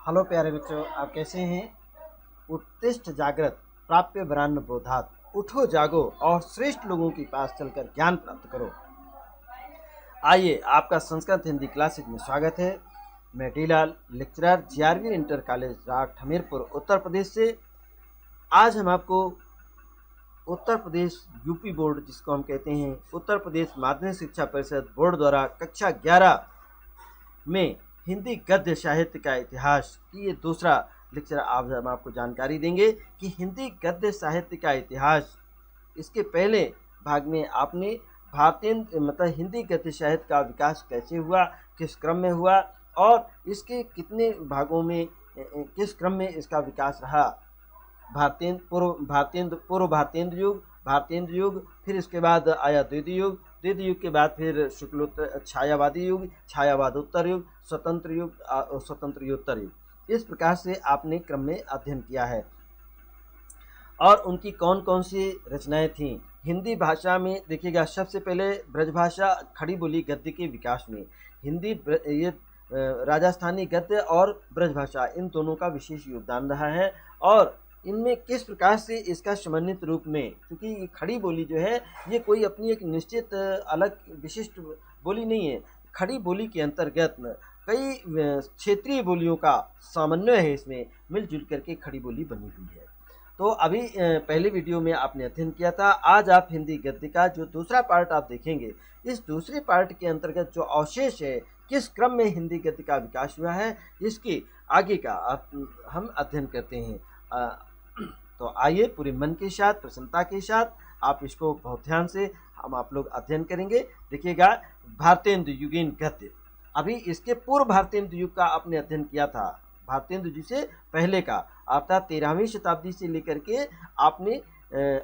Hello प्यारे बच्चों, आप कैसे हैं। उत्तिष्ठ जागृत प्राप्य ब्रह्म बोधात। उठो जागो और श्रेष्ठ लोगों के पास चलकर ज्ञान प्राप्त करो। आइए, आपका संस्कृत हिंदी क्लासेज में स्वागत है। मैं डीलाल, लेक्चरर जीआरवी इंटर कॉलेज राग हमीरपुर उत्तर प्रदेश से। आज हम आपको उत्तर प्रदेश यूपी बोर्ड, जिसको हम कहते हैं उत्तर प्रदेश माध्यमिक शिक्षा परिषद बोर्ड द्वारा कक्षा 11 में हिंदी गद्य साहित्य का इतिहास की ये दूसरा लेक्चर आज हम आपको जानकारी देंगे कि हिंदी गद्य साहित्य का इतिहास। इसके पहले भाग में आपने भारतीय मतलब हिंदी गद्य साहित्य का विकास कैसे हुआ, किस क्रम में हुआ और इसके कितने भागों में किस क्रम में इसका विकास रहा। पूर्व भारतेंद्र युग, भारतेंद्र युग, फिर इसके बाद आया द्वितीय युग, द्वितीय युग के बाद फिर शुक्लोत्तर छायावादी युग, छायावादोत्तर युग, स्वतंत्र युग, स्वतंत्रोत्तर युग। इस प्रकार से आपने क्रम में अध्ययन किया है। और उनकी कौन कौन सी रचनाएं थीं हिंदी भाषा में। देखिएगा, सबसे पहले ब्रजभाषा खड़ी बोली गद्य के विकास में हिंदी ये राजस्थानी गद्य और ब्रजभाषा, इन दोनों का विशेष योगदान रहा है। और इनमें किस प्रकार से इसका समन्वित रूप में, क्योंकि खड़ी बोली जो है ये कोई अपनी एक निश्चित अलग विशिष्ट बोली नहीं है। खड़ी बोली के अंतर्गत कई क्षेत्रीय बोलियों का समन्वय है, इसमें मिलजुल करके खड़ी बोली बनी हुई है। तो अभी पहले वीडियो में आपने अध्ययन किया था। आज आप हिंदी गद्य का जो दूसरा पार्ट आप देखेंगे, इस दूसरे पार्ट के अंतर्गत जो अवशेष है, किस क्रम में हिंदी गद्य का विकास हुआ है, इसके आगे का हम अध्ययन करते हैं। तो आइए, पूरे मन के साथ, प्रसन्नता के साथ आप इसको बहुत ध्यान से आप लोग अध्ययन करेंगे। देखिएगा, भारतेंदु युगीन गद्य, अभी इसके पूर्व भारतेंदु युग का आपने अध्ययन किया था। भारतेंदु जी से पहले का अर्थात 13वीं शताब्दी से लेकर के आपने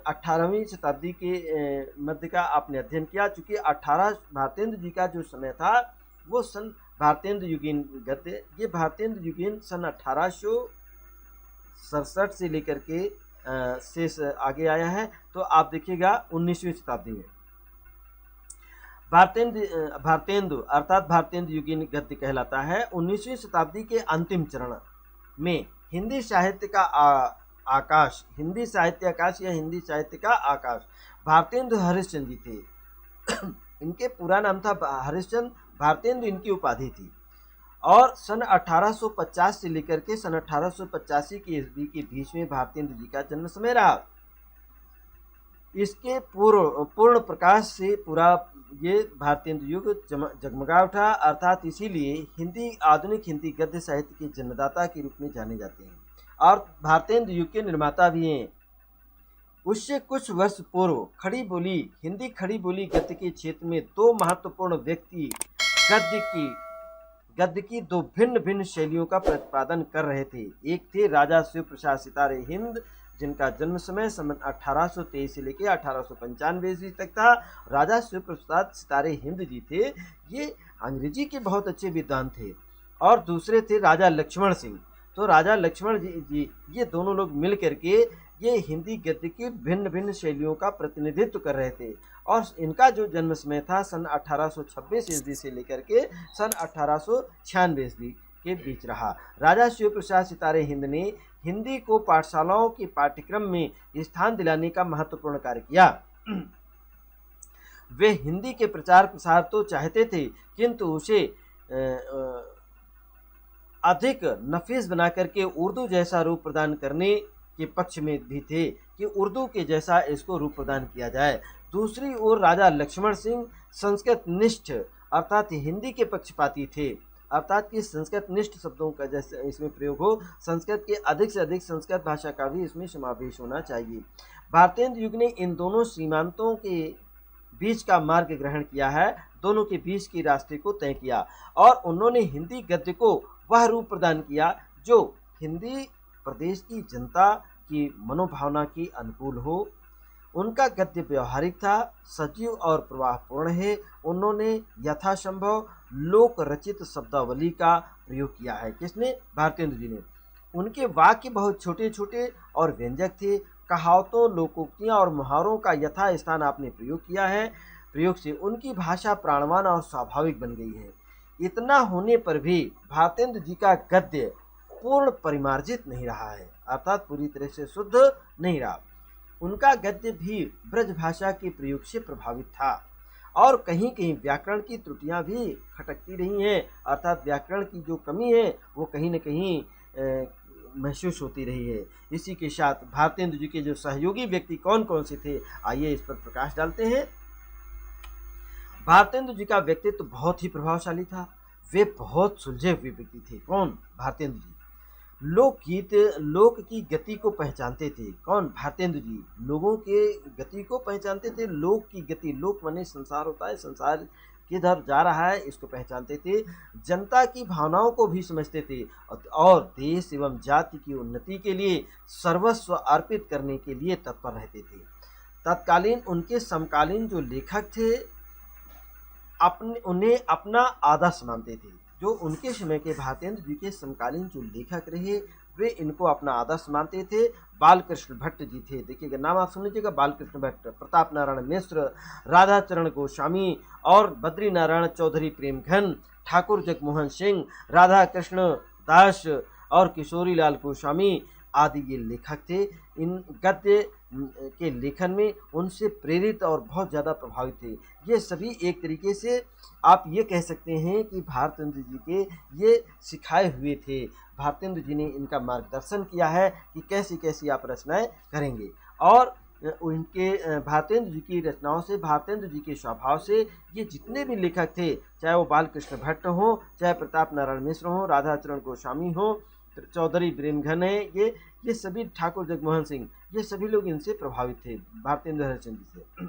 18वीं शताब्दी के मध्य का आपने अध्ययन किया। चूँकि 18 भारतेंदु जी का जो समय था वो सन भारतेंदु युगीन गद्य, ये भारतेंदु युगीन सन 1867 से लेकर के शेष आगे आया है। तो आप देखिएगा 19वीं शताब्दी में भारतेंदु अर्थात भारतेंदु युगीन गद्य कहलाता है। 19वीं शताब्दी के अंतिम चरण में हिंदी साहित्य का आकाश, हिंदी साहित्य आकाश या हिंदी साहित्य का आकाश भारतेंदु हरिश्चंद्र जी थे। इनके पूरा नाम था हरिश्चंद्र, भारतेंदु इनकी उपाधि थी। और सन 1850 से लेकर के सन 1885 की ईस्वी के बीच में भारतेंदु जी का जन्म समय रहा। इसके पूर्ण प्रकाश से पूरा ये भारतेंदु युग जगमगा उठा, अर्थात इसीलिए आधुनिक हिंदी गद्य साहित्य के जन्मदाता के रूप में जाने जाते हैं और भारतेंदु युग के निर्माता भी हैं। उससे कुछ वर्ष पूर्व हिंदी खड़ी बोली गद्य के क्षेत्र में दो महत्वपूर्ण व्यक्ति गद्य की दो भिन्न भिन्न शैलियों का प्रतिपादन कर रहे थे। एक थे राजा शिव प्रसाद सितारे हिंद, जिनका जन्म समय सन 1823 से लेकर 1895 ईस्वी तक था। राजा शिव प्रसाद सितारे हिंद जी थे, ये अंग्रेजी के बहुत अच्छे विद्वान थे। और दूसरे थे राजा लक्ष्मण सिंह। तो राजा लक्ष्मण जी ये दोनों लोग मिल करके ये हिंदी गद्य की भिन्न भिन्न शैलियों का प्रतिनिधित्व कर रहे थे। और इनका जो जन्म समय था सन 1826 ईस्वी से लेकर के सन 1896 ईस्वी के बीच रहा। राजा शिव प्रसाद सितारे हिंद ने हिंदी को पाठशालाओं के पाठ्यक्रम में स्थान दिलाने का महत्वपूर्ण कार्य किया। वे हिंदी के प्रचार प्रसार तो चाहते थे, किंतु उसे अधिक नफीस बना करके उर्दू जैसा रूप प्रदान करने के पक्ष में भी थे कि उर्दू के जैसा इसको रूप प्रदान किया जाए। दूसरी ओर राजा लक्ष्मण सिंह संस्कृत निष्ठ अर्थात हिंदी के पक्षपाती थे, अर्थात कि संस्कृत निष्ठ शब्दों का जैसे इसमें प्रयोग हो, संस्कृत के अधिक से अधिक संस्कृत भाषा का भी इसमें समावेश होना चाहिए। भारतेंदु युग ने इन दोनों सीमांतों के बीच का मार्ग ग्रहण किया है, दोनों के बीच के रास्ते को तय किया और उन्होंने हिंदी गद्य को वह रूप प्रदान किया जो हिंदी प्रदेश की जनता की मनोभावना के अनुकूल हो। उनका गद्य व्यवहारिक था, सजीव और प्रवाहपूर्ण है। उन्होंने यथासंभव लोक रचित शब्दावली का प्रयोग किया है। किसने? भारतेंदु जी ने। उनके वाक्य बहुत छोटे छोटे और व्यंजक थे। कहावतों, लोकोक्तियाँ और मुहावरों का यथा स्थान आपने प्रयोग किया है। प्रयोग से उनकी भाषा प्राणवान और स्वाभाविक बन गई है। इतना होने पर भी भारतेंदु जी का गद्य पूर्ण परिमार्जित नहीं रहा है, अर्थात पूरी तरह से शुद्ध नहीं रहा। उनका गद्य भी ब्रज भाषा के प्रयोग से प्रभावित था और कहीं कहीं व्याकरण की त्रुटियां भी खटकती रही हैं, अर्थात व्याकरण की जो कमी है वो कहीं न कहीं महसूस होती रही है। इसी के साथ भारतेंदु जी के जो सहयोगी व्यक्ति कौन कौन से थे, आइए इस पर प्रकाश डालते हैं। भारतेंदु जी का व्यक्तित्व बहुत ही प्रभावशाली था। वे बहुत सुलझे हुए व्यक्ति थे। कौन? भारतेंदु जी। लोकगीत, लोक की गति को पहचानते थे। कौन? भारतेंदु जी। लोगों के गति को पहचानते थे। लोक की गति, लोक माने संसार होता है, संसार किधर जा रहा है इसको पहचानते थे। जनता की भावनाओं को भी समझते थे और देश एवं जाति की उन्नति के लिए सर्वस्व अर्पित करने के लिए तत्पर रहते थे। तत्कालीन उनके समकालीन जो लेखक थे उन्हें अपना आदर्श मानते थे। जो उनके समय के भारतेंदु जी के समकालीन जो लेखक रहे वे इनको अपना आदर्श मानते थे। बालकृष्ण भट्ट जी थे, देखिएगा नाम आप सुन लीजिएगा, बालकृष्ण भट्ट, प्रताप नारायण मिश्र, राधाचरण गोस्वामी और बद्री नारायण चौधरी प्रेमघन, ठाकुर जगमोहन सिंह, राधा कृष्ण दास और किशोरी लाल गोस्वामी आदि ये लेखक थे। इन गद्य के लेखन में उनसे प्रेरित और बहुत ज़्यादा प्रभावित थे। ये सभी एक तरीके से आप ये कह सकते हैं कि भारतेंदु जी के ये सिखाए हुए थे। भारतेंदु जी ने इनका मार्गदर्शन किया है कि कैसी कैसी आप रचनाएं करेंगे और उनके भारतेंदु जी की रचनाओं से, भारतेंदु जी के स्वभाव से ये जितने भी लेखक थे, चाहे वो बालकृष्ण भट्ट हों, चाहे प्रताप नारायण मिश्र हों, राधाचरण गोस्वामी हों, चौधरी प्रेमघन है, ये सभी, ठाकुर जगमोहन सिंह, ये सभी लोग इनसे प्रभावित थे, भारतेंदु हरिश्चंद्र जी से।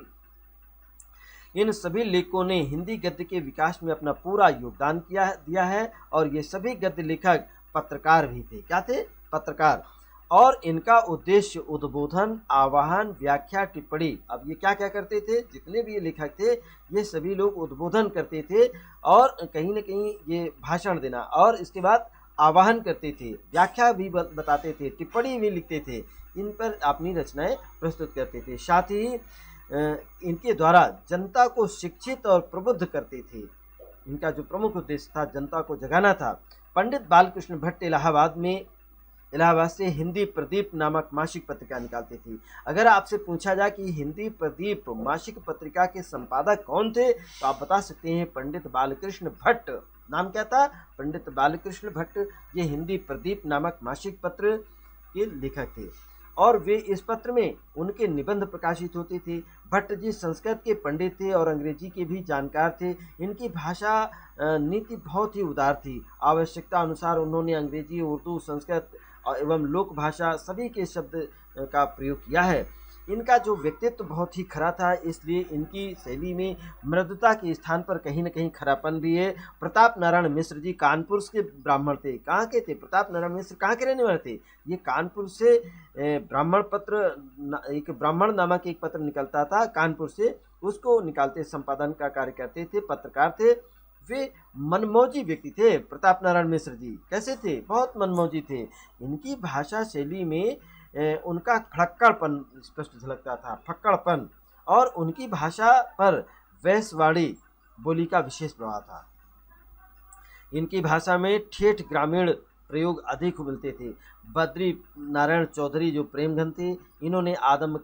इन सभी लेखकों ने हिंदी गद्य के विकास में अपना पूरा योगदान दिया है और ये सभी गद्य लेखक पत्रकार भी थे। क्या थे? पत्रकार। और इनका उद्देश्य उद्बोधन, आवाहन, व्याख्या, टिप्पणी। अब ये क्या क्या करते थे? जितने भी ये लेखक थे ये सभी लोग उद्बोधन करते थे और कहीं न कहीं ये भाषण देना और इसके बाद आवाहन करते थे, व्याख्या भी बताते थे, टिप्पणी भी लिखते थे, इन पर अपनी रचनाएं प्रस्तुत करते थे। साथ ही इनके द्वारा जनता को शिक्षित और प्रबुद्ध करते थे। इनका जो प्रमुख उद्देश्य था जनता को जगाना था। पंडित बालकृष्ण भट्ट इलाहाबाद से हिंदी प्रदीप नामक मासिक पत्रिका निकालते थे। अगर आपसे पूछा जाए कि हिंदी प्रदीप मासिक पत्रिका के संपादक कौन थे तो आप बता सकते हैं पंडित बालकृष्ण भट्ट। नाम क्या था? पंडित बालकृष्ण भट्ट। ये हिंदी प्रदीप नामक मासिक पत्र के लेखक थे और वे इस पत्र में उनके निबंध प्रकाशित होते थे। भट्ट जी संस्कृत के पंडित थे और अंग्रेजी के भी जानकार थे। इनकी भाषा नीति बहुत ही उदार थी। आवश्यकता अनुसार उन्होंने अंग्रेजी, उर्दू, संस्कृत एवं लोक भाषा सभी के शब्द का प्रयोग किया है। इनका जो व्यक्तित्व बहुत ही खरा था, इसलिए इनकी शैली में मृदुता के स्थान पर कहीं न कहीं खरापन भी है। प्रताप नारायण मिश्र जी कानपुर के ब्राह्मण थे। कहाँ के थे? प्रताप नारायण मिश्र कहाँ के रहने वाले थे? ये कानपुर से ब्राह्मण पत्र, एक ब्राह्मण नामक एक पत्र निकलता था कानपुर से, उसको निकालते, संपादन का कार्य करते थे, पत्रकार थे। वे मनमौजी व्यक्ति थे प्रताप नारायण मिश्र जी। कैसे थे? बहुत मनमौजी थे। इनकी भाषा शैली में उनका फक्कड़पन स्पष्ट झलकता था, फक्कड़पन, और उनकी भाषा पर वैश्यवाड़ी बोली का विशेष प्रभाव था। इनकी भाषा में ठेठ ग्रामीण प्रयोग अधिक मिलते थे। बद्री नारायण चौधरी जो प्रेमघन थे, इन्होंने आनंद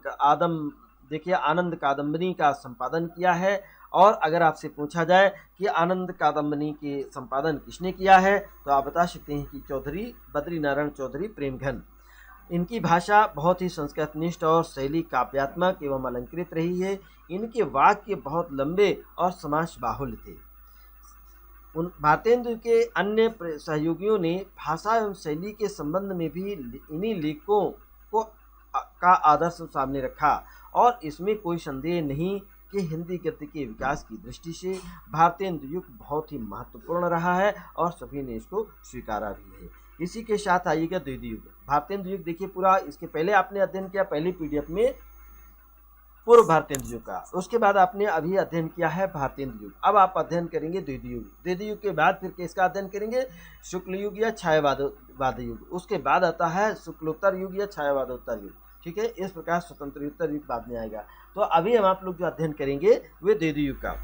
कादम्बनी का संपादन किया है। और अगर आपसे पूछा जाए कि आनंद कादम्बनी के संपादन किसने किया है तो आप बता सकते हैं कि बद्री नारायण चौधरी प्रेमघन। इनकी भाषा बहुत ही संस्कृतनिष्ठ और शैली काव्यात्मक एवं अलंकृत रही है। इनके वाक्य बहुत लंबे और समास बाहुल्य थे। भारतेंदु के अन्य सहयोगियों ने भाषा एवं शैली के संबंध में भी इन्हीं लेखकों का आदर्श सामने रखा और इसमें कोई संदेह नहीं कि हिंदी गद्य के विकास की दृष्टि से भारतेंदु युग बहुत ही महत्वपूर्ण रहा है और सभी ने इसको स्वीकारा भी है। इसी के साथ आइएगा द्वितीय युग। भारतेंदु युग देखिए पूरा, इसके पहले आपने अध्ययन किया पहली पीडीएफ में पूर्व भारतेंदु युग का, उसके बाद आपने अभी अध्ययन किया है भारतेंदु युग। अब आप अध्ययन करेंगे द्वितीय युग। द्वितीय युग के बाद फिर किसका अध्ययन करेंगे? शुक्ल युग या छायावाद युग। उसके बाद आता है शुक्लोत्तर युग या छायावादोत्तर युग। ठीक है, इस प्रकार स्वतंत्रोत्तर युग बाद में आएगा। तो अभी हम आप लोग जो अध्ययन करेंगे वे द्वितीय युग का।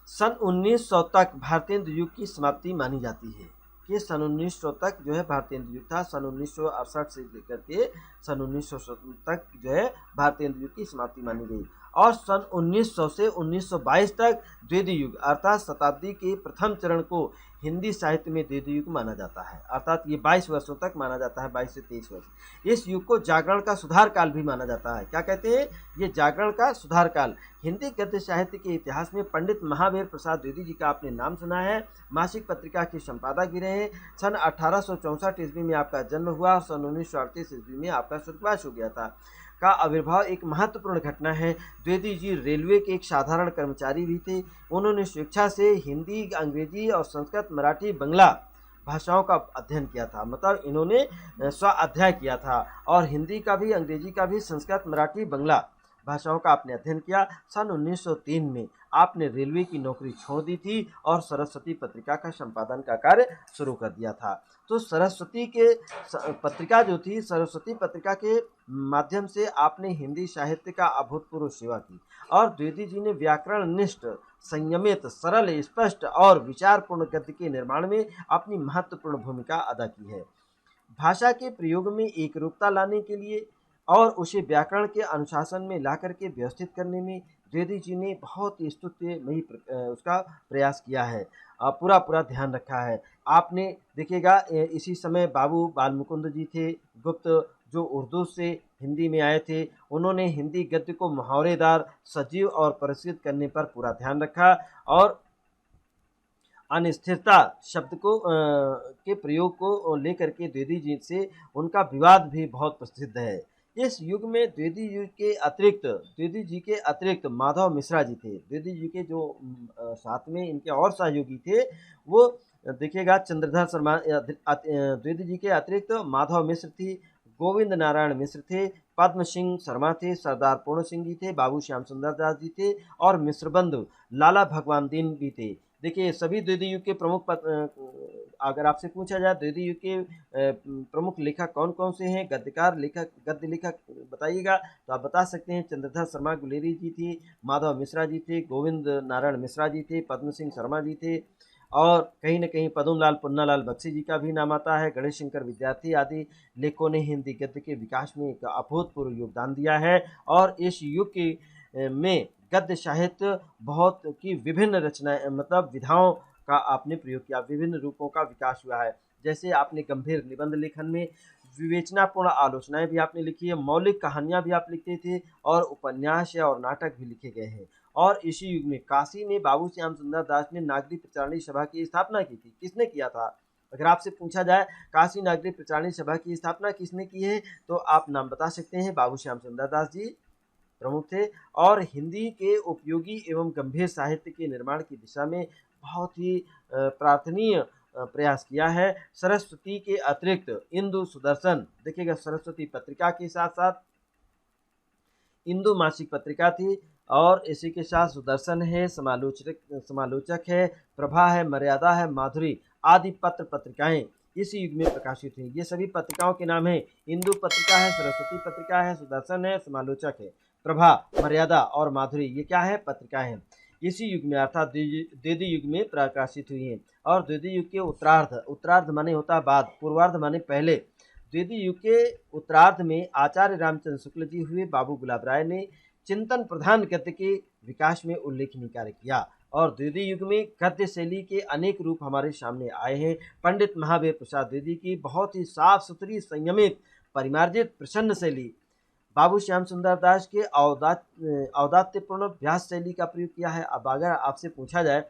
सन 1900 तक भारतेंदु युग की समाप्ति मानी जाती है। कि सन 1900 तक जो है भारतीय इंद्र युग था। सन 1968 से लेकर के सन 1900 तक जो है भारतीय इंद्र युग की समाप्ति मानी गई और सन 1900 से 1922 तक द्वितीय युग अर्थात शताब्दी के प्रथम चरण को हिंदी साहित्य में द्वितीय युग माना जाता है, अर्थात ये 22 वर्षों तक माना जाता है, 22 से 23 वर्ष। इस युग को जागरण का सुधार काल भी माना जाता है। क्या कहते हैं? ये जागरण का सुधार काल। हिंदी गद्य साहित्य के इतिहास में पंडित महावीर प्रसाद द्विवेदी जी का आपने नाम सुना है। मासिक पत्रिका के संपादक भी रहे। सन 1864 ईस्वी में आपका जन्म हुआ और सन 1938 ईस्वी में आपका स्वर्गवास हो गया था। का आविर्भाव एक महत्वपूर्ण घटना है। द्विवेदी जी रेलवे के एक साधारण कर्मचारी भी थे। उन्होंने शिक्षा से हिंदी, अंग्रेजी और संस्कृत, मराठी, बंगला भाषाओं का अध्ययन किया था। मतलब इन्होंने स्वाध्याय किया था और हिंदी का भी, अंग्रेजी का भी, संस्कृत, मराठी, बंगला भाषाओं का आपने अध्ययन किया। सन 1903 में आपने रेलवे की नौकरी छोड़ दी थी और सरस्वती पत्रिका का संपादन का कार्य शुरू कर दिया था। तो सरस्वती के पत्रिका जो थी, सरस्वती पत्रिका के माध्यम से आपने हिंदी साहित्य का अभूतपूर्व सेवा की और द्विवेदी जी ने व्याकरण निष्ठ, संयमित, सरल, स्पष्ट और विचारपूर्ण गद्य के निर्माण में अपनी महत्वपूर्ण भूमिका अदा की है। भाषा के प्रयोग में एकरूपता लाने के लिए और उसे व्याकरण के अनुशासन में ला करके व्यवस्थित करने में द्विवेदी जी ने बहुत ही स्तुत्यमयी उसका प्रयास किया है, पूरा ध्यान रखा है। आपने देखिएगा इसी समय बाबू बाल मुकुंद जी थे गुप्त, जो उर्दू से हिंदी में आए थे। उन्होंने हिंदी गद्य को मुहावरेदार, सजीव और परिष्कृत करने पर पूरा ध्यान रखा और अनिश्चितता शब्द को के प्रयोग को लेकर के द्विवेदी जी से उनका विवाद भी बहुत प्रसिद्ध है। इस युग में द्विवेदी जी के अतिरिक्त माधव मिश्रा जी थे। द्विवेदी जी के जो साथ में इनके और सहयोगी थे वो देखिएगा चंद्रधर शर्मा, द्विवेदी जी के अतिरिक्त माधव मिश्र थी, गोविंद नारायण मिश्र थे, पद्म सिंह शर्मा थे, सरदार पूर्ण सिंह जी थे, बाबू श्याम सुंदर दास जी थे और मिश्र बंधु लाला भगवान दीन भी थे। देखिए सभी द्विवेदी युग के प्रमुख अगर आपसे पूछा जाए द्विवेदी युग के प्रमुख लेखक कौन कौन से हैं, गद्यकार लेखक, गद्य लेखक बताइएगा तो आप बता सकते हैं चंद्रधर शर्मा गुलेरी जी थे, माधव मिश्रा जी थे, गोविंद नारायण मिश्रा जी थे, पद्म सिंह शर्मा जी थे और कहीं न कहीं पद्मलाल पुन्नालाल बख्शी जी का भी नाम आता है। गणेश शंकर विद्यार्थी आदि लेखकों ने हिंदी गद्य के विकास में एक अभूतपूर्व योगदान दिया है और इस युग के में गद्य साहित्य बहुत की विभिन्न रचनाएं, मतलब विधाओं का आपने प्रयोग किया, विभिन्न रूपों का विकास हुआ है। जैसे आपने गंभीर निबंध लेखन में विवेचनापूर्ण आलोचनाएं भी आपने लिखी है, मौलिक कहानियां भी आप लिखते थे और उपन्यास और नाटक भी लिखे गए हैं। और इसी युग में काशी में बाबू श्याम सुंदर दास ने नागरी प्रचारणी सभा की स्थापना की थी। किसने किया था? अगर आपसे पूछा जाए काशी नागरी प्रचारणी सभा की स्थापना किसने की है तो आप नाम बता सकते हैं, बाबू श्याम सुंदर दास जी प्रमुख थे और हिंदी के उपयोगी एवं गंभीर साहित्य के निर्माण की दिशा में बहुत ही प्रार्थनीय प्रयास किया है। सरस्वती के अतिरिक्त इंदु सुदर्शन, देखिएगा सरस्वती पत्रिका के साथ साथ इंदु मासिक पत्रिका थी और इसी के साथ सुदर्शन है, समालोचक है, प्रभा है, मर्यादा है, माधुरी आदि पत्रिकाएं इसी युग में प्रकाशित हुई। ये सभी पत्रिकाओं के नाम है, इंदु पत्रिका है, सरस्वती पत्रिका है, सुदर्शन है, समालोचक है, प्रभा, मर्यादा और माधुरी ये क्या है? पत्रिकाएं हैं। इसी युग में अर्थात द्विवेदी युग में प्रकाशित हुई हैं और द्विवेदी युग के उत्तरार्ध माने होता है बाद, पूर्वार्ध माने पहले। द्विवेदी युग के उत्तरार्ध में आचार्य रामचंद्र शुक्ल जी हुए। बाबू गुलाब राय ने चिंतन प्रधान गद्य के विकास में उल्लेखनीय कार्य किया और द्विवेदी युग में गद्य शैली के अनेक रूप हमारे सामने आए हैं। पंडित महावीर प्रसाद द्विवेदी की बहुत ही साफ सुथरी, संयमित, परिमार्जित, प्रसन्न शैली, बाबू श्याम सुंदर दास के औदात्यपूर्ण व्यास शैली का प्रयोग किया है। अब अगर आपसे पूछा जाए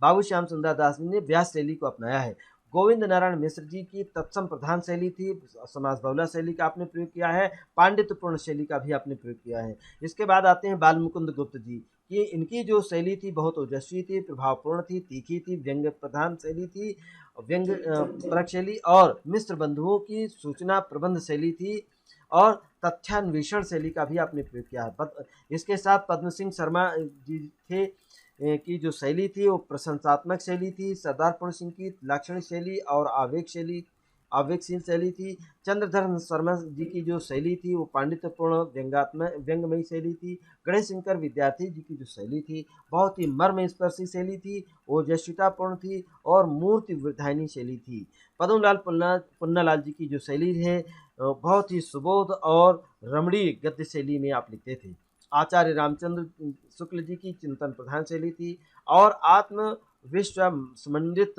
बाबू श्याम सुंदर दास ने व्यास शैली को अपनाया है। गोविंद नारायण मिश्र जी की तत्सम प्रधान शैली थी, समास बहुला शैली का आपने प्रयोग किया है, पांडित्यपूर्ण शैली का भी आपने प्रयोग किया है। इसके बाद आते हैं बाल मुकुंद गुप्त जी की, इनकी जो शैली थी बहुत ओजस्वी थी, प्रभावपूर्ण थी, तीखी थी, व्यंग प्रधान शैली थी, व्यंग परक शैली और मिश्र बंधुओं की सूचना प्रबंध शैली थी और तथ्यान्वेषण शैली का भी आपने प्रयोग किया है। इसके साथ पद्म सिंह शर्मा जी थे की जो शैली थी वो प्रशंसात्मक शैली थी, सरदार पूर्ण सिंह की लाक्षणिक शैली और आवेगशील शैली थी, चंद्रधर शर्मा जी की जो शैली थी वो पांडित्यपूर्ण व्यंगमयी शैली थी, गणेश शंकर विद्यार्थी जी की जो शैली थी बहुत ही मर्मस्पर्शी शैली थी, ओजस्वितापूर्ण थी और मूर्ति वृद्धायनी शैली थी। पद्मलाल पुन्नालाल जी की जो शैली है बहुत ही सुबोध और रमणीय गद्य शैली में आप लिखते थे। आचार्य रामचंद्र शुक्ल जी की चिंतन प्रधान शैली थी और आत्मविश्वासमंडित,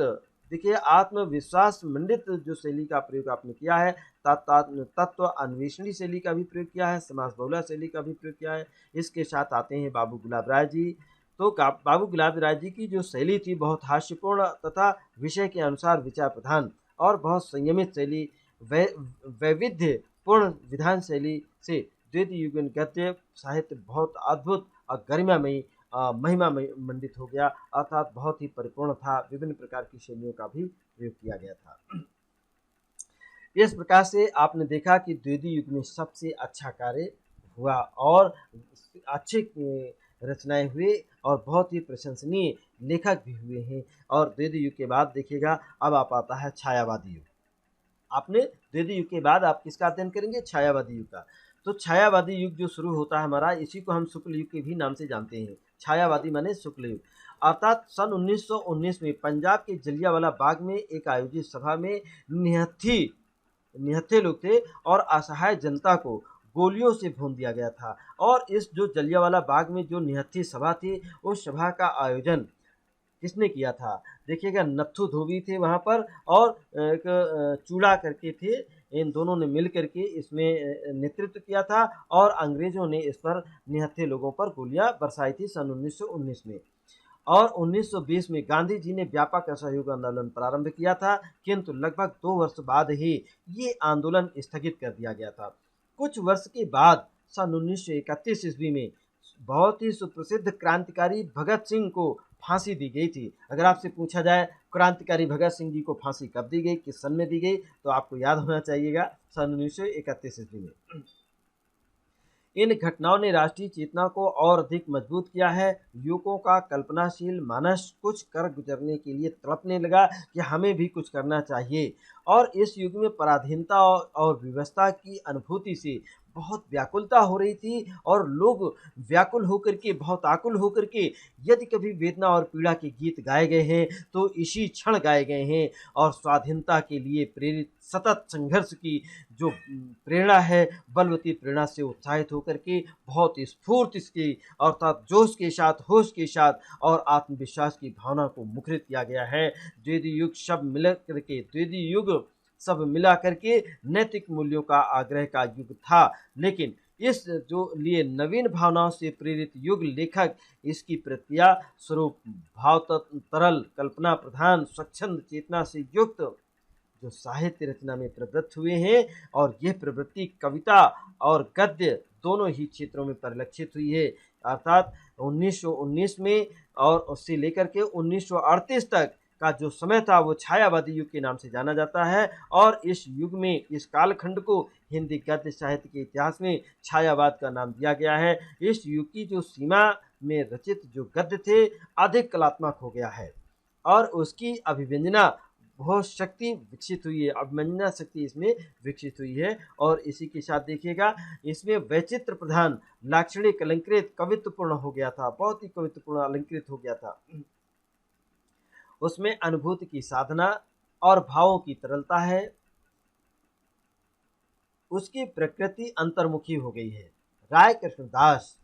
देखिए आत्मविश्वास मंडित जो शैली का प्रयोग आपने किया है, तत्व अन्वेषणी शैली का भी प्रयोग किया है, समास बहुला शैली का भी प्रयोग किया है। इसके साथ आते हैं बाबू गुलाब राय जी। तो बाबू गुलाब राय जी की जो शैली थी बहुत हास्यपूर्ण तथा विषय के अनुसार विचार प्रधान और बहुत संयमित शैली, वैविध्यपूर्ण विधान शैली से द्वितीय युगीन गद्य साहित्य बहुत अद्भुत और गरिमामयी महिमा मंडित हो गया, अर्थात बहुत ही परिपूर्ण था। विभिन्न प्रकार की शैलियों का भी प्रयोग किया गया था। इस प्रकार से आपने देखा कि द्वितीय युग में सबसे अच्छा कार्य हुआ और अच्छे रचनाएं हुए और बहुत ही प्रशंसनीय लेखक भी हुए हैं। और द्वितीय युग के बाद देखिएगा अब आप आता है छायावादी युग। आपने द्वितीय युग के बाद आप किसका अध्ययन करेंगे? छायावादी युग का। तो छायावादी युग जो शुरू होता है हमारा, इसी को हम शुक्ल युग के भी नाम से जानते हैं। छायावादी माने शुक्ल युग, अर्थात सन 1919 में पंजाब के जलियांवाला बाग में एक आयोजित सभा में निहत्थे लोग थे और असहाय जनता को गोलियों से भून दिया गया था। और इस जो जलियांवाला बाग में जो निहत्थी सभा थी, उस सभा का आयोजन किसने किया था? देखिएगा नत्थू धोबी थे वहाँ पर और एक चूड़ा करके थे, इन दोनों ने मिल करके इसमें नेतृत्व किया था और अंग्रेजों ने इस पर निहत्थे लोगों पर गोलियां बरसाई थी सन 1919 में। और 1920 में गांधी जी ने व्यापक असहयोग आंदोलन प्रारंभ किया था, किंतु लगभग 2 वर्ष बाद ही ये आंदोलन स्थगित कर दिया गया था। कुछ वर्ष के बाद सन 1931 ईस्वी में बहुत ही सुप्रसिद्ध क्रांतिकारी भगत सिंह को फांसी दी गई थी। अगर आपसे पूछा जाए क्रांतिकारी भगत सिंह जी को फांसी कब दी गई, किस सन में दी गई, तो आपको याद होना चाहिएगा सन 1931 ईस्वी में। इन घटनाओं ने राष्ट्रीय चेतना को और अधिक मजबूत किया है। युवकों का कल्पनाशील मानस कुछ कर गुजरने के लिए तड़पने लगा कि हमें भी कुछ करना चाहिए। और इस युग में पराधीनता और व्यवस्था की अनुभूति से बहुत व्याकुलता हो रही थी और लोग व्याकुल होकर के, बहुत आकुल होकर के, यदि कभी वेदना और पीड़ा के गीत गाए गए हैं तो इसी क्षण गाए गए हैं। और स्वाधीनता के लिए प्रेरित सतत संघर्ष की जो प्रेरणा है, बलवती प्रेरणा से उत्साहित होकर के बहुत स्फूर्ति की अर्थात जोश के साथ, होश के साथ और आत्मविश्वास की भावना को मुखरित किया गया है। द्वितीय युग सब मिला करके नैतिक मूल्यों का आग्रह का युग था। लेकिन इस जो लिए नवीन भावनाओं से प्रेरित युग लेखक इसकी प्रतिक्रिया स्वरूप भाव तरल, कल्पना प्रधान, स्वच्छंद चेतना से युक्त जो साहित्य रचना में प्रवृत्त हुए हैं। और यह प्रवृत्ति कविता और गद्य दोनों ही क्षेत्रों में परिलक्षित हुई है। अर्थात 1919 में और उससे लेकर के 1938 तक का जो समय था वो छायावादी युग के नाम से जाना जाता है। और इस युग में, इस कालखंड को हिंदी गद्य साहित्य के इतिहास में छायावाद का नाम दिया गया है। इस युग की जो सीमा में रचित जो गद्य थे अधिक कलात्मक हो गया है और उसकी अभिव्यंजना बहुत शक्ति विकसित हुई है, अवमानना शक्ति इसमें विकसित हुई है। और इसी के साथ देखिएगा इसमें वैचित्र प्रधान, लाक्षणिक, अलंकृत, कवित्वपूर्ण हो गया था, बहुत ही कवित्वपूर्ण अलंकृत हो गया था। उसमें अनुभूति की साधना और भावों की तरलता है, उसकी प्रकृति अंतर्मुखी हो गई है। राय कृष्णदास,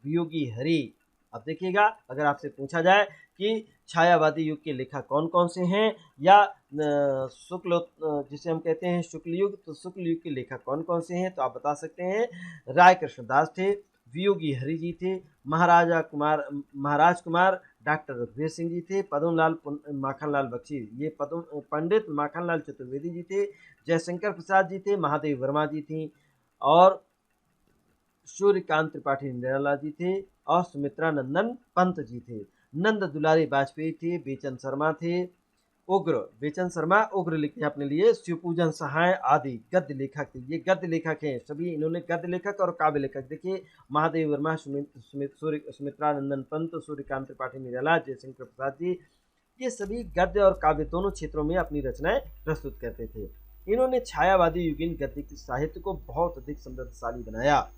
वियोगी हरि। अब देखिएगा अगर आपसे पूछा जाए कि छायावादी युग के लेखक कौन कौन से हैं या शुक्ल जिसे हम कहते हैं शुक्ल युग, तो शुक्ल युग के लेखक कौन कौन से हैं, तो आप बता सकते हैं राय कृष्णदास थे, वियोगी हरि जी थे, महाराज कुमार डॉक्टर रघुवीर सिंह जी थे, पद्मलाल माखनलाल बख्शी, ये पंडित माखनलाल चतुर्वेदी जी थे, जयशंकर प्रसाद जी थे, महादेव वर्मा जी थी और सूर्यकांत त्रिपाठी निराला जी थे और सुमित्रा नंदन पंत जी थे। नंद दुलारी वाजपेयी थे, बेचन शर्मा थे, बेचन शर्मा उग्र लिखे अपने लिए, शिवपूजन सहाय आदि गद्य लेखक थे। ये गद्य लेखक हैं सभी, इन्होंने गद्य लेखक और काव्य लेखक देखिए महादेव वर्मा, सुमित्रा नंदन पंत, सूर्यकांत त्रिपाठी निराला, जयशंकर प्रसाद जी, ये सभी गद्य और काव्य दोनों क्षेत्रों में अपनी रचनाएं प्रस्तुत करते थे। इन्होंने छायावादी युगीन गद्य की साहित्य को बहुत अधिक समृद्धशाली बनाया।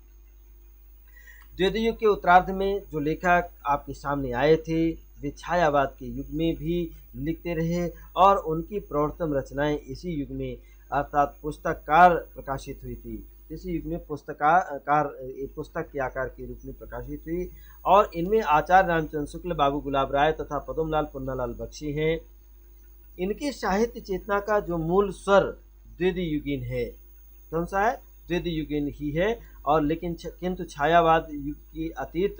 द्वितीय युग के उत्तरार्ध में जो लेखक आपके सामने आए थे, वे छायावाद के युग में भी लिखते रहे और उनकी प्रवर्तन रचनाएं इसी युग में अर्थात पुस्तककार प्रकाशित हुई थी। इसी युग में पुस्तक के आकार के रूप में प्रकाशित हुई और इनमें आचार्य रामचंद्र शुक्ल, बाबू गुलाब राय तथा पद्मलाल पुन्नालाल बख्शी हैं। इनकी साहित्य चेतना का जो मूल स्वर द्वितीयुगीन है। कौन सा है? द्वितीयुगीन ही है। और लेकिन किंतु छायावाद युग की अतीत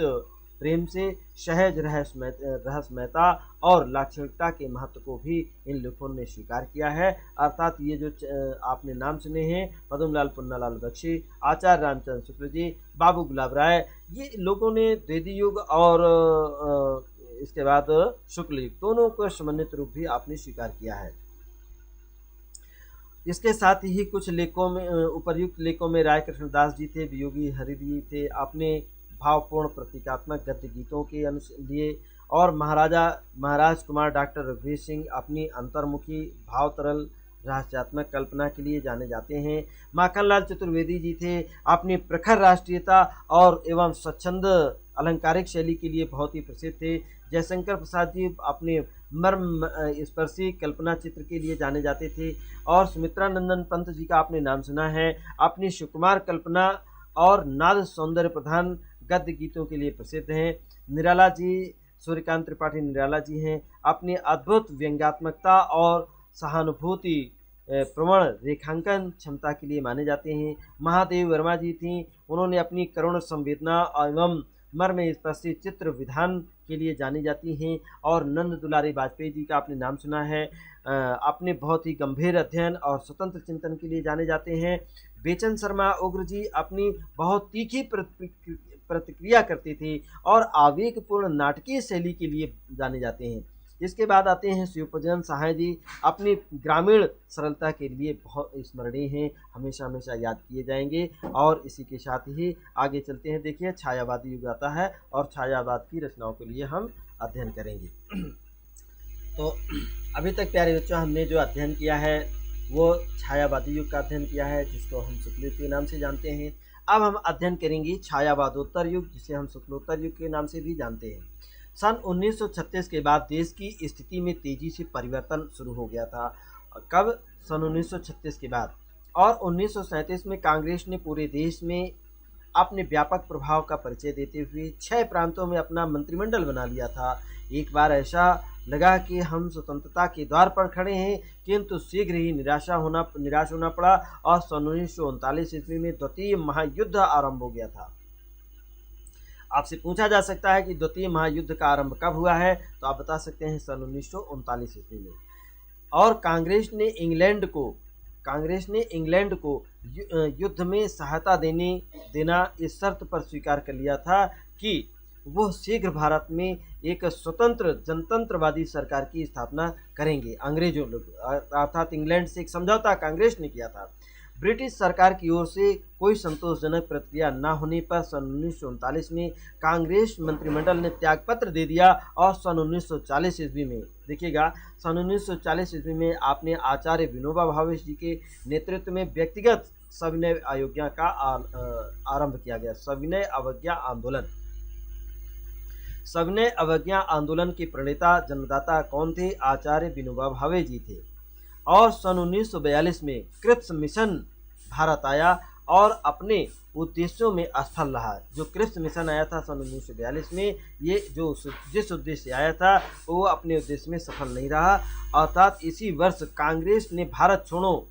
प्रेम से सहज रहस्यमयता और लाक्षणिकता के महत्व को भी इन लेखकों ने स्वीकार किया है। अर्थात ये जो आपने नाम सुने हैं, पद्मलाल पुन्नालाल बख्शी, आचार्य रामचंद्र शुक्ल जी, बाबू गुलाब राय, ये लोगों ने द्वितीय युग और इसके बाद शुक्ल युग दोनों को समन्वित रूप भी आपने स्वीकार किया है। इसके साथ ही कुछ लेखों में उपर्युक्त लेखों में राय कृष्णदास जी थे, वियोगी हरि जी थे, अपने भावपूर्ण प्रतीकात्मक गद्य गीतों के लिए, और महाराज कुमार डॉक्टर रघुवीर सिंह अपनी अंतर्मुखी भावतरल रहस्यात्मक कल्पना के लिए जाने जाते हैं। माखनलाल चतुर्वेदी जी थे, अपनी प्रखर राष्ट्रीयता और एवं स्वच्छंद अलंकारिक शैली के लिए बहुत ही प्रसिद्ध थे। जयशंकर प्रसाद जी अपने मर्म स्पर्शी कल्पना चित्र के लिए जाने जाते थे। और सुमित्रा नंदन पंत जी का आपने नाम सुना है, अपनी सुकुमार कल्पना और नाद सौंदर्य प्रधान गद्य गीतों के लिए प्रसिद्ध हैं। निराला जी, सूर्यकांत त्रिपाठी निराला जी हैं, अपनी अद्भुत व्यंग्यात्मकता और सहानुभूति प्रवण रेखांकन क्षमता के लिए माने जाते हैं। महादेवी वर्मा जी थीं, उन्होंने अपनी करुण संवेदना एवं मर्म स्पर्शी चित्र विधान के लिए जानी जाती हैं। और नंद दुलारी वाजपेयी जी का आपने नाम सुना है, अपने बहुत ही गंभीर अध्ययन और स्वतंत्र चिंतन के लिए जाने जाते हैं। बेचन शर्मा उग्र जी अपनी बहुत तीखी प्रतिक्रिया करते थे और आवेगपूर्ण नाटकीय शैली के लिए जाने जाते हैं। इसके बाद आते हैं शिवप्रजन सहाय जी, अपनी ग्रामीण सरलता के लिए बहुत स्मरणीय हैं, हमेशा हमेशा याद किए जाएंगे। और इसी के साथ ही आगे चलते हैं। देखिए, छायावादी युग आता है और छायावाद की रचनाओं के लिए हम अध्ययन करेंगे। तो अभी तक प्यारे बच्चों, हमने जो अध्ययन किया है वो छायावादी युग का अध्ययन किया है, जिसको हम शुक्ल के नाम से जानते हैं। अब हम अध्ययन करेंगे छायावादोत्तर युग, जिसे हम शुक्लोत्तर युग के नाम से भी जानते हैं। सन 1936 के बाद देश की स्थिति में तेजी से परिवर्तन शुरू हो गया था। कब? सन 1936 के बाद। और 1937 में कांग्रेस ने पूरे देश में अपने व्यापक प्रभाव का परिचय देते हुए 6 प्रांतों में अपना मंत्रिमंडल बना लिया था। एक बार ऐसा लगा कि हम स्वतंत्रता के द्वार पर खड़े हैं, किंतु शीघ्र ही निराश होना पड़ा और सन 1939 ईस्वी में द्वितीय महायुद्ध आरंभ हो गया था। आपसे पूछा जा सकता है कि द्वितीय महायुद्ध का आरंभ कब हुआ है, तो आप बता सकते हैं सन 1939 ईस्वी में। और कांग्रेस ने इंग्लैंड को युद्ध में सहायता देना इस शर्त पर स्वीकार कर लिया था कि वह शीघ्र भारत में एक स्वतंत्र जनतंत्रवादी सरकार की स्थापना करेंगे। अंग्रेजों लोग अर्थात इंग्लैंड से एक समझौता कांग्रेस ने किया था। ब्रिटिश सरकार की ओर से कोई संतोषजनक प्रतिक्रिया न होने पर सन 1939 में कांग्रेस मंत्रिमंडल ने त्यागपत्र दे दिया और सन 1940 ईस्वी में, देखिएगा, सन 1940 ईस्वी में आपने आचार्य विनोबा भावे जी के नेतृत्व में व्यक्तिगत सविनय अवज्ञा का आरंभ किया गया। सविनय अवज्ञा आंदोलन के प्रणेता जन्मदाता कौन थे? आचार्य विनोबा भावे जी थे। और सन 1942 में क्रिप्स मिशन भारत आया और अपने उद्देश्यों में असफल रहा। जो क्रिप्स मिशन आया था सन 1942 में, ये जिस उद्देश्य आया था वो अपने उद्देश्य में सफल नहीं रहा। अर्थात इसी वर्ष कांग्रेस ने भारत छोड़ो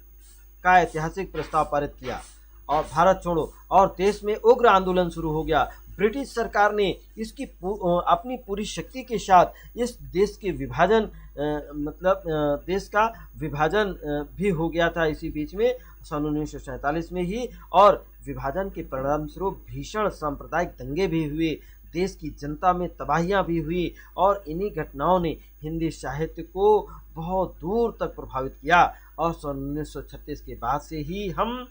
का ऐतिहासिक प्रस्ताव पारित किया और भारत छोड़ो, और देश में उग्र आंदोलन शुरू हो गया। ब्रिटिश सरकार ने अपनी पूरी शक्ति के साथ इस देश के विभाजन देश का विभाजन भी हो गया था इसी बीच में सन 1947 में ही, और विभाजन के परिणाम स्वरूप भीषण सांप्रदायिक दंगे भी हुए, देश की जनता में तबाहियां भी हुई और इन्हीं घटनाओं ने हिंदी साहित्य को बहुत दूर तक प्रभावित किया। और सन 1936 के बाद से ही हम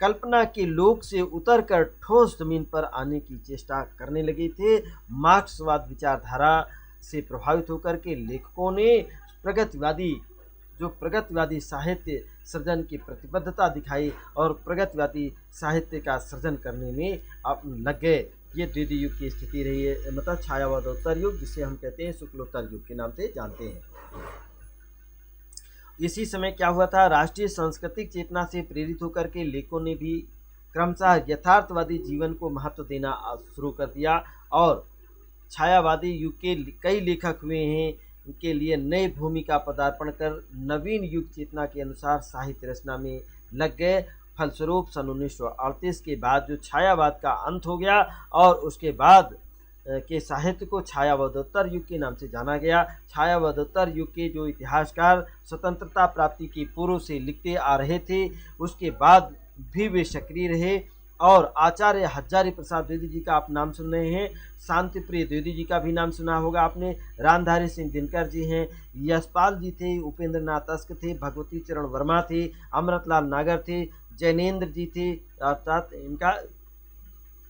कल्पना के लोक से उतरकर ठोस जमीन पर आने की चेष्टा करने लगे थे। मार्क्सवाद विचारधारा से प्रभावित होकर के लेखकों ने प्रगतिवादी साहित्य सृजन की प्रतिबद्धता दिखाई और प्रगतिवादी साहित्य का सृजन करने में लग गए। ये द्वितीय युग की स्थिति रही है, मतलब छायावादोत्तर युग, जिसे हम कहते हैं शुक्लोत्तर युग के नाम से जानते हैं। इसी समय क्या हुआ था, राष्ट्रीय सांस्कृतिक चेतना से प्रेरित होकर के लेखकों ने भी क्रमशः यथार्थवादी जीवन को महत्व देना शुरू कर दिया और छायावादी युग के कई लेखक हुए हैं, के लिए नई भूमि का पदार्पण कर नवीन युग चेतना के अनुसार साहित्य रचना में लग गए। फलस्वरूप सन 1938 के बाद जो छायावाद का अंत हो गया और उसके बाद के साहित्य को छायावादोत्तर युग के नाम से जाना गया। छायावादोत्तर युग के जो इतिहासकार स्वतंत्रता प्राप्ति के पूर्व से लिखते आ रहे थे, उसके बाद भी वे सक्रिय रहे और आचार्य हजारी प्रसाद द्विवेदी जी का आप नाम सुन रहे हैं, शांति प्रिय द्विवेदी जी का भी नाम सुना होगा आपने, रामधारी सिंह दिनकर जी हैं, यशपाल जी थे, उपेंद्र नाथ अस्क थे, भगवती चरण वर्मा थे, अमृतलाल नागर थे, जैनेन्द्र जी थे, अर्थात इनका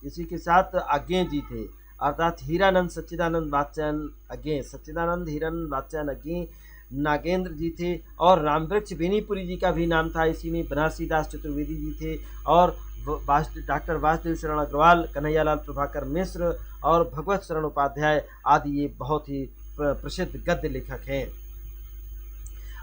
इसी के साथ आज्ञे जी थे, अर्थात हीरानंद सच्चिदानंद वात्स्यायन अज्ञे, सच्चिदानंद हीरानंद वात्स्यायन अज्ञे नागेंद्र जी थे और रामवृक्ष बेनीपुरी जी का भी नाम था इसी में, बनारसीदास चतुर्वेदी जी थे और डॉक्टर वासुदेव शरण अग्रवाल, कन्हैयालाल प्रभाकर मिश्र और भगवत शरण उपाध्याय आदि ये बहुत ही प्रसिद्ध गद्य लेखक हैं।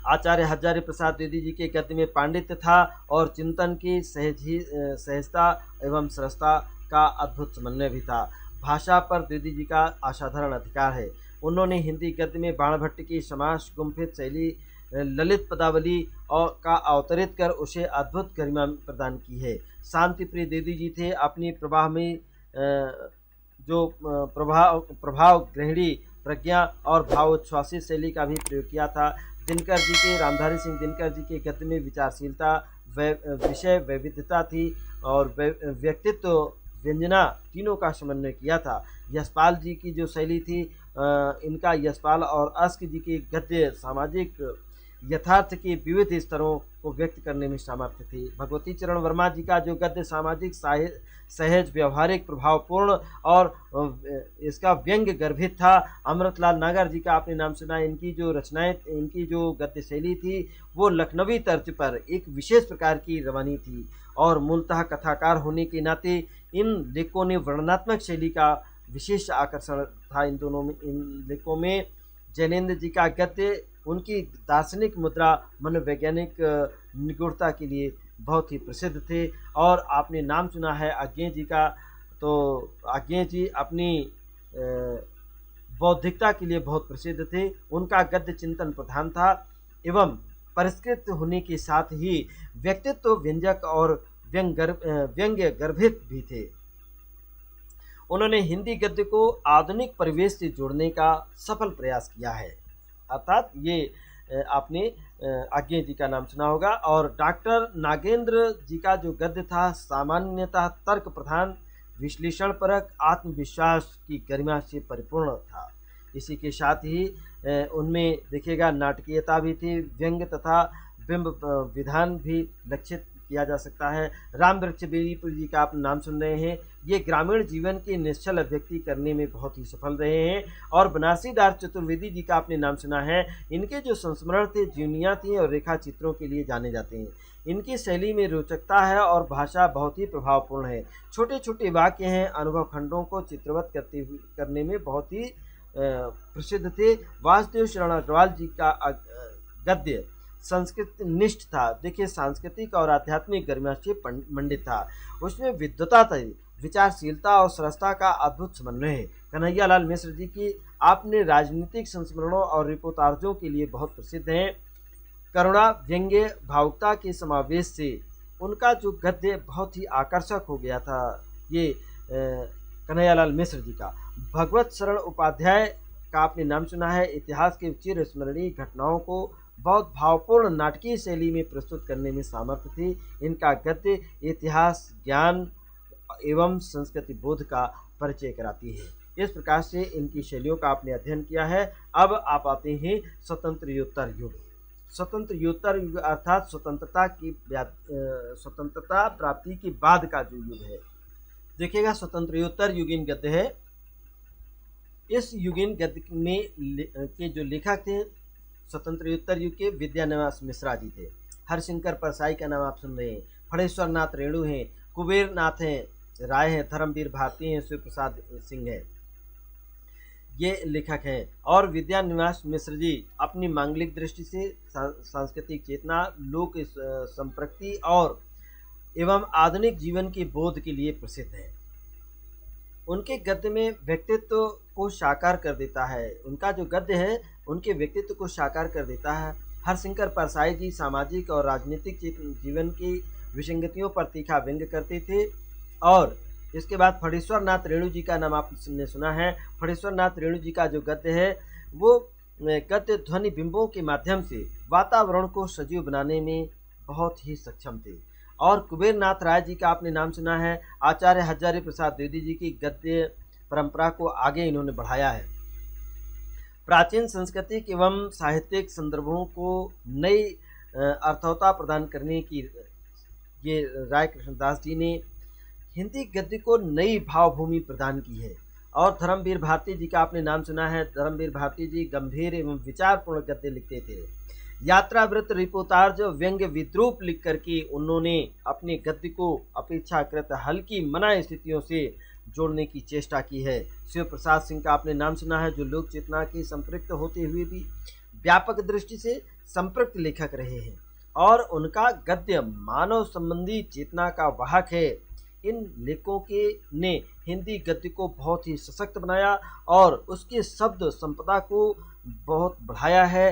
आचार्य हजारी प्रसाद द्विवेदी जी के गद्य में पांडित्य था और चिंतन की सहजता एवं सरसता का अद्भुत समन्वय भी था। भाषा पर द्विवेदी जी का असाधारण अधिकार है। उन्होंने हिंदी गद्य में बाणभट्ट की समास गुम्फित शैली ललित पदावली और का अवतरित कर उसे अद्भुत गरिमा प्रदान की है। शांति प्रिय द्विवेदी जी थे, अपनी प्रवाह में जो प्रभाव ग्रहणी प्रज्ञा और भावोच्छ्वासित शैली का भी प्रयोग किया था। दिनकर जी के, रामधारी सिंह दिनकर जी के गद्य में विचारशीलता, विषय वैविध्यता थी और व्यक्तित्व व्यंजना तीनों का समन्वय किया था। यशपाल जी की जो शैली थी, इनका यशपाल और अस्क जी के गद्य सामाजिक यथार्थ के विविध स्तरों को व्यक्त करने में सामर्थ्य थी। भगवती चरण वर्मा जी का जो गद्य सामाजिक सहज व्यवहारिक प्रभावपूर्ण और इसका व्यंग्य गर्भित था। अमृतलाल नागर जी का आपने नाम सुना, इनकी जो रचनाएं, इनकी जो गद्य शैली थी वो लखनवी तर्ज पर एक विशेष प्रकार की रवानी थी और मूलतः कथाकार होने के नाते इन लेखकों ने वर्णनात्मक शैली का विशेष आकर्षण था। इन लेखों में जैनेन्द्र जी का गद्य उनकी दार्शनिक मुद्रा, मनोवैज्ञानिक निगूढ़ता के लिए बहुत ही प्रसिद्ध थे। और आपने नाम सुना है आज्ञे जी का, तो आज्ञे जी अपनी बौद्धिकता के लिए बहुत प्रसिद्ध थे। उनका गद्य चिंतन प्रधान था एवं परिष्कृत होने के साथ ही व्यक्तित्व व्यंजक और व्यंग्य गर्भित भी थे। उन्होंने हिंदी गद्य को आधुनिक परिवेश से जोड़ने का सफल प्रयास किया है, अर्थात ये आपने आज्ञे जी का नाम सुना होगा। और डॉक्टर नागेंद्र जी का जो गद्य था सामान्यतः तर्क प्रधान, विश्लेषण परक, आत्मविश्वास की गरिमा से परिपूर्ण था। इसी के साथ ही उनमें देखिएगा नाटकीयता भी थी, व्यंग्य तथा बिंब विधान भी लक्षित किया जा सकता है। रामवृक्ष बेनीपुरी जी का आप नाम सुन रहे हैं, ये ग्रामीण जीवन की निश्चल अभिव्यक्ति करने में बहुत ही सफल रहे हैं। और बनारसीदास चतुर्वेदी जी का आपने नाम सुना है, इनके जो संस्मरण थे जीवनियाँ थी और रेखा चित्रों के लिए जाने जाते हैं। इनकी शैली में रोचकता है और भाषा बहुत ही प्रभावपूर्ण है। छोटे छोटे वाक्य हैं, अनुभव खंडों को चित्रवत करने में बहुत ही प्रसिद्ध थे। वासुदेव शरण अग्रवाल जी का गद्य संस्कृत निष्ठ था। देखिए, सांस्कृतिक और आध्यात्मिक गरिमा से मंडित था। उसमें विद्वता थी, विचारशीलता और सरसता का अद्भुत समन्वय है। कन्हैयालाल मिश्र जी की आपने राजनीतिक संस्मरणों और रिपोर्टार्जों के लिए बहुत प्रसिद्ध हैं। करुणा, व्यंग्य, भावुकता के समावेश से उनका जो गद्य बहुत ही आकर्षक हो गया था, ये कन्हैयालाल मिश्र जी का। भगवत शरण उपाध्याय का आपने नाम सुना है, इतिहास के चिर स्मरणीय घटनाओं को बहुत भावपूर्ण नाटकीय शैली में प्रस्तुत करने में सामर्थ्य थी। इनका गद्य इतिहास, ज्ञान एवं संस्कृति बोध का परिचय कराती है। इस प्रकार से इनकी शैलियों का आपने अध्ययन किया है। अब आप आते हैं स्वतंत्रोत्तर युग। स्वतंत्रोत्तर युग अर्थात स्वतंत्रता प्राप्ति के बाद का जो युग है। देखिएगा, स्वतंत्रोत्तर युगीन गद्य है। इस युगीन गद्य में के जो लेखक थे स्वतंत्रोत्तर युग के, विद्यानिवास मिश्रा जी थे। हरशंकर परसाई का नाम आप सुन रहे हैं, फणेश्वर नाथ रेणु हैं, कुबेर नाथ हैं, राय हैं, धर्मवीर भारती हैं, शिव प्रसाद सिंह है, ये लेखक हैं। और विद्या निवास मिश्र जी अपनी मांगलिक दृष्टि से सांस्कृतिक चेतना, लोक संप्रति और एवं आधुनिक जीवन के बोध के लिए प्रसिद्ध हैं। उनके गद्य में व्यक्तित्व को साकार कर देता है, उनका जो गद्य है उनके व्यक्तित्व को साकार कर देता है। हरशंकर परसाई जी सामाजिक और राजनीतिक जीवन की विसंगतियों पर तीखा व्यंग्य करते थे। और इसके बाद फणीश्वर नाथ रेणु जी का नाम आपने सुना है। फणीश्वर नाथ रेणु जी का जो गद्य है वो गद्य ध्वनि बिंबों के माध्यम से वातावरण को सजीव बनाने में बहुत ही सक्षम थे। और कुबेर नाथ राय जी का आपने नाम सुना है। आचार्य हजारी प्रसाद द्विवेदी जी की गद्य परंपरा को आगे इन्होंने बढ़ाया है। प्राचीन सांस्कृतिक एवं साहित्यिक संदर्भों को नई अर्थवता प्रदान करने की ये राय कृष्णदास जी ने हिंदी गद्य को नई भावभूमि प्रदान की है। और धर्मवीर भारती जी का आपने नाम सुना है। धर्मवीर भारती जी गंभीर एवं विचारपूर्ण गद्य लिखते थे। यात्रावृत्त, रिपोर्टाज, व्यंग्य, विद्रूप लिख करके उन्होंने अपने गद्य को अपेक्षाकृत हल्की मना स्थितियों से जोड़ने की चेष्टा की है। शिव प्रसाद सिंह का आपने नाम सुना है, जो लोक चेतना की संपृक्त होते हुए भी व्यापक दृष्टि से संपृक्त लेखक रहे हैं और उनका गद्य मानव संबंधी चेतना का वाहक है। इन लेखकों के ने हिंदी गद्य को बहुत ही सशक्त बनाया और उसके शब्द संपदा को बहुत बढ़ाया है।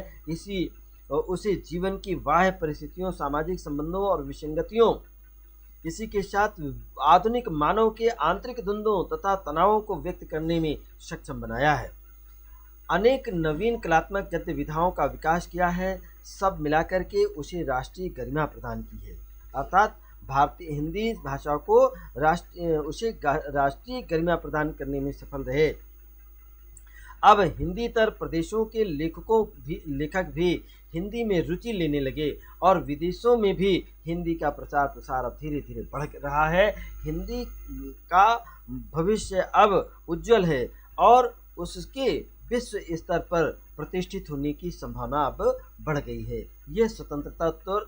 उसे जीवन की बाह्य परिस्थितियों, सामाजिक संबंधों और विसंगतियों, इसी के साथ आधुनिक मानव के आंतरिक द्वंद्वों तथा तनावों को व्यक्त करने में सक्षम बनाया है। अनेक नवीन कलात्मक गद्य विधाओं का विकास किया है, सब मिलाकर के उसे राष्ट्रीय गरिमा प्रदान की है। अर्थात भारतीय हिंदी भाषा को राष्ट्रीय गरिमा प्रदान करने में सफल रहे। अब हिंदीतर प्रदेशों के लेखक भी हिंदी में रुचि लेने लगे और विदेशों में भी हिंदी का प्रचार प्रसार अब धीरे धीरे बढ़ रहा है। हिंदी का भविष्य अब उज्जवल है और उसके विश्व स्तर पर प्रतिष्ठित होने की संभावना अब बढ़ गई है। ये स्वतंत्रोत्तर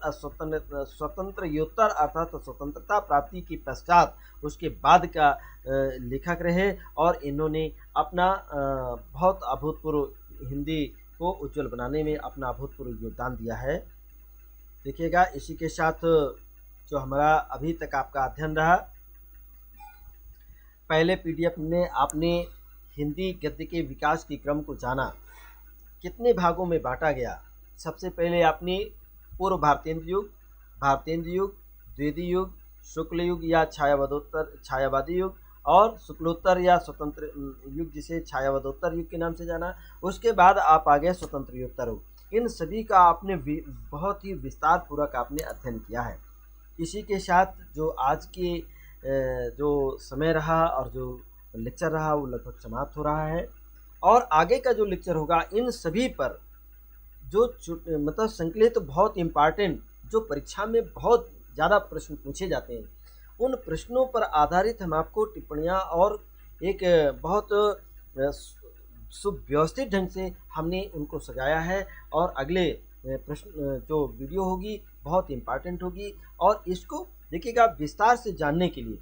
अर्थात स्वतंत्रता प्राप्ति के पश्चात उसके बाद का लेखक रहे और इन्होंने अपना बहुत अभूतपूर्व हिंदी को उज्जवल बनाने में अपना अभूतपूर्व योगदान दिया है। देखिएगा, इसी के साथ जो हमारा अभी तक आपका अध्ययन रहा, पहले पीडीएफ में आपने हिंदी गद्य के विकास के क्रम को जाना, कितने भागों में बांटा गया। सबसे पहले आपने पूर्व भारतेंद्र युग, द्विवेदी युग, शुक्ल युग या छायावादी युग और शुक्लोत्तर या स्वतंत्र युग, जिसे छायावादोत्तर युग के नाम से जाना। उसके बाद आप आ गए स्वतंत्रोत्तर युग। इन सभी का आपने बहुत ही विस्तार पूर्वक आपने अध्ययन किया है। इसी के साथ जो आज के जो समय रहा और जो लेक्चर रहा वो लगभग समाप्त हो रहा है और आगे का जो लेक्चर होगा इन सभी पर जो मतलब संकलित बहुत इम्पॉर्टेंट जो परीक्षा में बहुत ज़्यादा प्रश्न पूछे जाते हैं, उन प्रश्नों पर आधारित हम आपको टिप्पणियाँ और एक बहुत सुव्यवस्थित ढंग से हमने उनको सजाया है। और अगले प्रश्न जो वीडियो होगी बहुत इम्पॉर्टेंट होगी और इसको देखिएगा विस्तार से जानने के लिए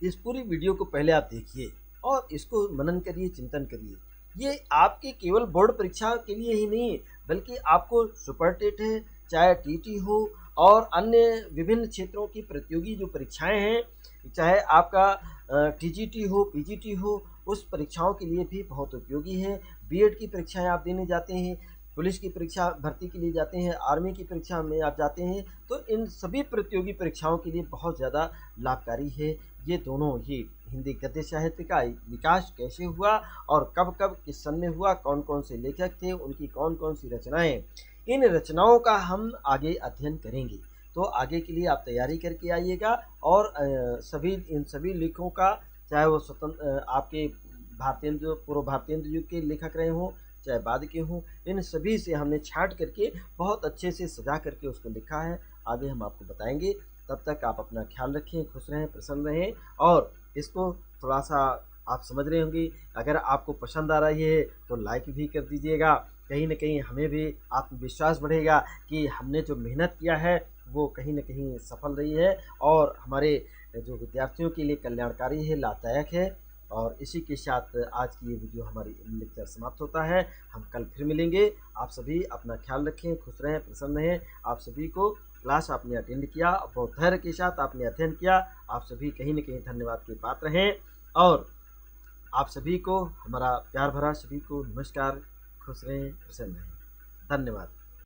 इस पूरी वीडियो को पहले आप देखिए और इसको मनन करिए, चिंतन करिए। ये आपके केवल बोर्ड परीक्षा के लिए ही नहीं बल्कि आपको सुपर टेट है, चाहे टीटी हो और अन्य विभिन्न क्षेत्रों की प्रतियोगी जो परीक्षाएं हैं, चाहे आपका टीजीटी हो, पीजीटी हो, उस परीक्षाओं के लिए भी बहुत उपयोगी है। बीएड की परीक्षाएं आप देने जाते हैं, पुलिस की परीक्षा भर्ती के लिए जाते हैं, आर्मी की परीक्षा में आप जाते हैं, तो इन सभी प्रतियोगी परीक्षाओं के लिए बहुत ज़्यादा लाभकारी है। ये दोनों ही हिंदी गद्य साहित्य का विकास कैसे हुआ और कब कब किस सन में हुआ, कौन कौन से लेखक थे, उनकी कौन कौन सी रचनाएं, इन रचनाओं का हम आगे अध्ययन करेंगे। तो आगे के लिए आप तैयारी करके आइएगा और इन सभी लेखों का, चाहे वो आपके पूर्व भारतेंद्र युग के लेखक रहे हों चाहे बाद के हों, इन सभी से हमने छांट करके बहुत अच्छे से सजा करके उसको लिखा है। आगे हम आपको बताएंगे। तब तक आप अपना ख्याल रखें, खुश रहें, प्रसन्न रहें और इसको थोड़ा सा आप समझ रहे होंगे। अगर आपको पसंद आ रही है तो लाइक भी कर दीजिएगा। कहीं ना कहीं हमें भी आत्मविश्वास बढ़ेगा कि हमने जो मेहनत किया है वो कहीं न कहीं सफल रही है और हमारे जो विद्यार्थियों के लिए कल्याणकारी है, लाभदायक है। और इसी के साथ आज की ये वीडियो हमारी लेक्चर समाप्त होता है। हम कल फिर मिलेंगे। आप सभी अपना ख्याल रखें, खुश रहें, प्रसन्न रहें। आप सभी को क्लास आपने अटेंड किया, बहुत धैर्य के साथ आपने अध्ययन किया। आप सभी कहीं न कहीं धन्यवाद के पात्र हैं और आप सभी को हमारा प्यार भरा सभी को नमस्कार। खुश रहें, प्रसन्न रहें। धन्यवाद।